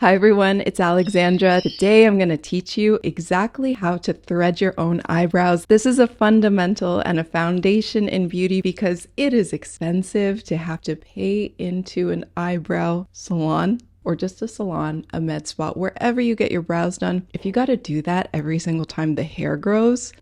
Hi everyone, it's Alexandra. Today I'm going to teach you exactly how to thread your own eyebrows. This is a fundamental and a foundation in beauty because it is expensive to have to pay into an eyebrow salon or just a salon, a med spa, wherever you get your brows done. If you got to do that every single time the hair grows,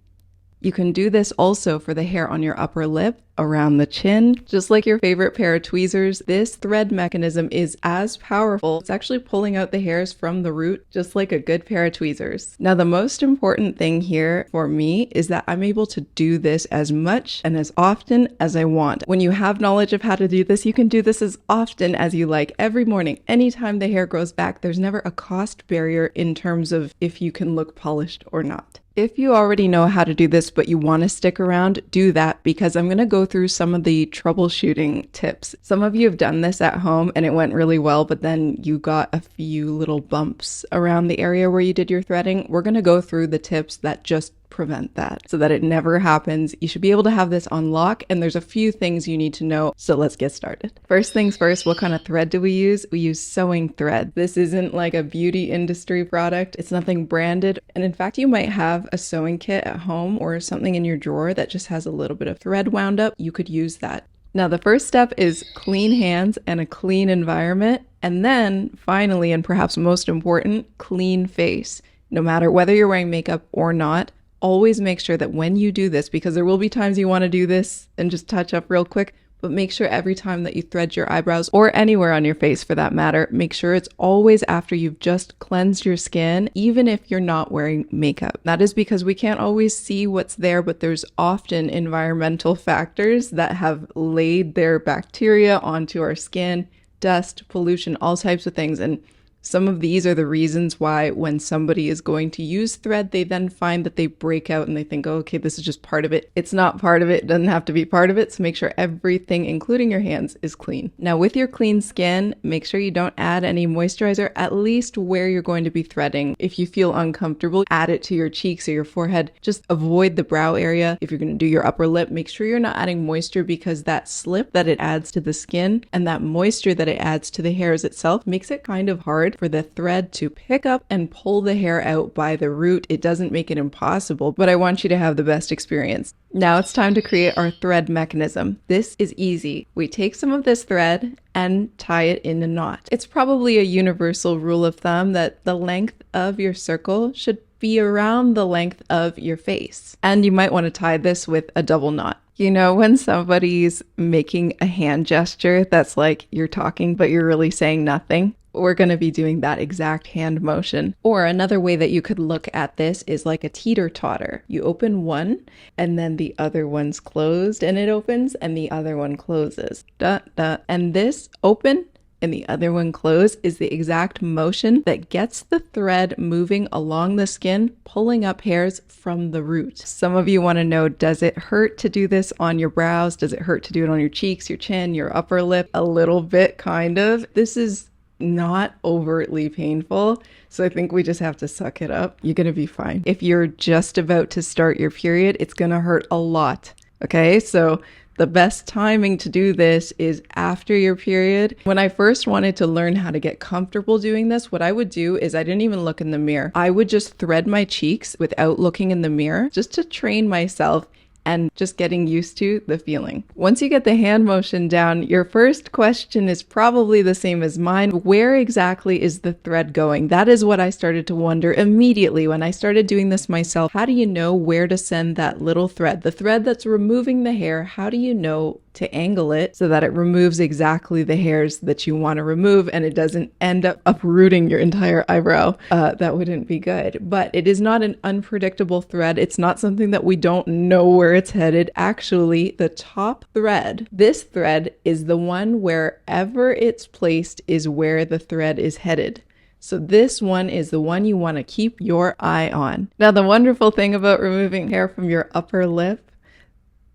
you can do this also for the hair on your upper lip, around the chin. Just like your favorite pair of tweezers, this thread mechanism is as powerful. It's actually pulling out the hairs from the root, just like a good pair of tweezers. Now, the most important thing here for me is that I'm able to do this as much and as often as I want. When you have knowledge of how to do this, you can do this as often as you like every morning. Anytime the hair grows back, there's never a cost barrier in terms of if you can look polished or not. If you already know how to do this, but you want to stick around, do that because I'm going to go through some of the troubleshooting tips. Some of you have done this at home and it went really well, but then you got a few little bumps around the area where you did your threading. We're going to go through the tips that just prevent that so that it never happens. You should be able to have this on lock, and there's a few things you need to know. So let's get started. First things first, what kind of thread do we use? We use sewing thread. This isn't like a beauty industry product. It's nothing branded. And in fact, you might have a sewing kit at home or something in your drawer that just has a little bit of thread wound up. You could use that. Now, the first step is clean hands and a clean environment. And then finally, and perhaps most important, clean face. No matter whether you're wearing makeup or not, always make sure that when you do this, because there will be times you want to do this and just touch up real quick, but make sure every time that you thread your eyebrows or anywhere on your face for that matter, make sure it's always after you've just cleansed your skin, even if you're not wearing makeup. That is because we can't always see what's there, but there's often environmental factors that have laid their bacteria onto our skin, dust, pollution, all types of things. And some of these are the reasons why when somebody is going to use thread, they then find that they break out and they think, oh, okay, this is just part of it. It's not part of it. It doesn't have to be part of it. So make sure everything, including your hands, is clean. Now with your clean skin, make sure you don't add any moisturizer, at least where you're going to be threading. If you feel uncomfortable, add it to your cheeks or your forehead. Just avoid the brow area. If you're going to do your upper lip, make sure you're not adding moisture because that slip that it adds to the skin and that moisture that it adds to the hairs itself makes it kind of hard for the thread to pick up and pull the hair out by the root. It doesn't make it impossible, but I want you to have the best experience. Now it's time to create our thread mechanism. This is easy. We take some of this thread and tie it in a knot. It's probably a universal rule of thumb that the length of your circle should be around the length of your face. And you might want to tie this with a double knot. You know, when somebody's making a hand gesture that's like you're talking, but you're really saying nothing, we're going to be doing that exact hand motion. Or another way that you could look at this is like a teeter-totter. You open one and then the other one's closed and it opens and the other one closes. And this open and the other one closed is the exact motion that gets the thread moving along the skin, pulling up hairs from the root. Some of you want to know, does it hurt to do this on your brows? Does it hurt to do it on your cheeks, your chin, your upper lip? A little bit, kind of. This is not overtly painful, so I think we just have to suck it up. You're gonna be fine. If you're just about to start your period, it's gonna hurt a lot. Okay, so the best timing to do this is after your period. When I first wanted to learn how to get comfortable doing this, what I would do is I didn't even look in the mirror. I would just thread my cheeks without looking in the mirror just to train myself and just getting used to the feeling. Once you get the hand motion down, your first question is probably the same as mine. Where exactly is the thread going? That is what I started to wonder immediately when I started doing this myself. How do you know where to send that little thread? The thread that's removing the hair, how do you know to angle it so that it removes exactly the hairs that you want to remove and it doesn't end up uprooting your entire eyebrow? That wouldn't be good. But it is not an unpredictable thread. It's not something that we don't know where it's headed. Actually, the top thread, this thread is the one wherever it's placed is where the thread is headed. So this one is the one you want to keep your eye on. Now, the wonderful thing about removing hair from your upper lip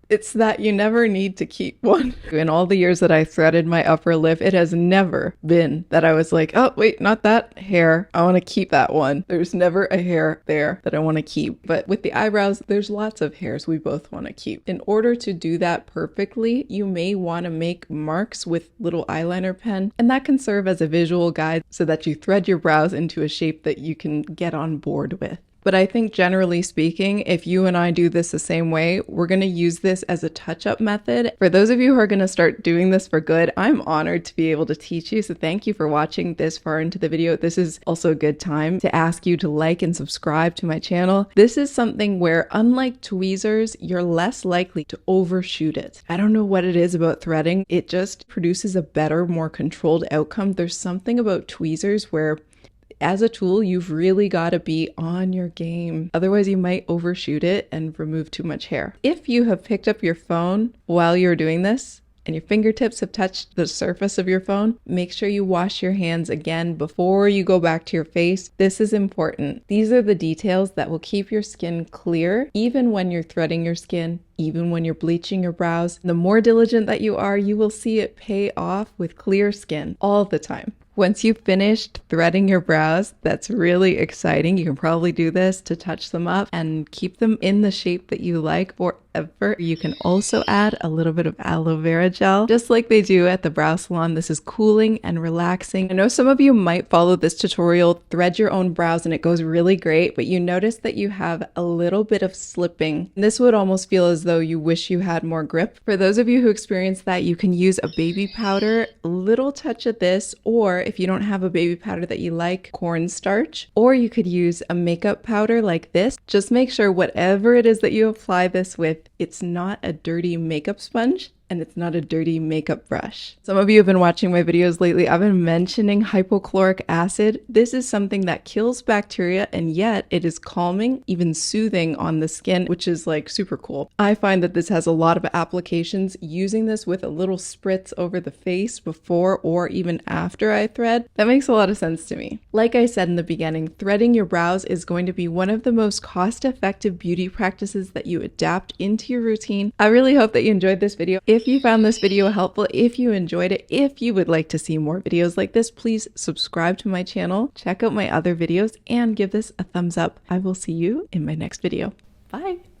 It's that you never need to keep one. In all the years that I threaded my upper lip, it has never been that I was like, oh, wait, not that hair. I want to keep that one. There's never a hair there that I want to keep. But with the eyebrows, there's lots of hairs we both want to keep. In order to do that perfectly, you may want to make marks with little eyeliner pen, and that can serve as a visual guide so that you thread your brows into a shape that you can get on board with. But I think generally speaking, if you and I do this the same way, we're going to use this as a touch-up method. For those of you who are going to start doing this for good, I'm honored to be able to teach you. So thank you for watching this far into the video. This is also a good time to ask you to like and subscribe to my channel. This is something where, unlike tweezers, you're less likely to overshoot it. I don't know what it is about threading. It just produces a better, more controlled outcome. There's something about tweezers where as a tool, you've really got to be on your game. Otherwise, you might overshoot it and remove too much hair. If you have picked up your phone while you're doing this and your fingertips have touched the surface of your phone, make sure you wash your hands again before you go back to your face. This is important. These are the details that will keep your skin clear, even when you're threading your skin, even when you're bleaching your brows. The more diligent that you are, you will see it pay off with clear skin all the time. Once you've finished threading your brows, that's really exciting. You can probably do this to touch them up and keep them in the shape that you like forever. You can also add a little bit of aloe vera gel, just like they do at the brow salon. This is cooling and relaxing. I know some of you might follow this tutorial, thread your own brows, and it goes really great, but you notice that you have a little bit of slipping. This would almost feel as though you wish you had more grip. For those of you who experience that, you can use a baby powder, a little touch of this, or if you don't have a baby powder that you like, cornstarch, or you could use a makeup powder like this. Just make sure whatever it is that you apply this with, it's not a dirty makeup sponge. And it's not a dirty makeup brush. Some of you have been watching my videos lately. I've been mentioning hypochlorous acid. This is something that kills bacteria, and yet it is calming, even soothing on the skin, which is like super cool. I find that this has a lot of applications. Using this with a little spritz over the face before or even after I thread, that makes a lot of sense to me. Like I said in the beginning, threading your brows is going to be one of the most cost-effective beauty practices that you adapt into your routine. I really hope that you enjoyed this video. If you found this video helpful, if you enjoyed it, if you would like to see more videos like this, please subscribe to my channel, check out my other videos, and give this a thumbs up. I will see you in my next video. Bye!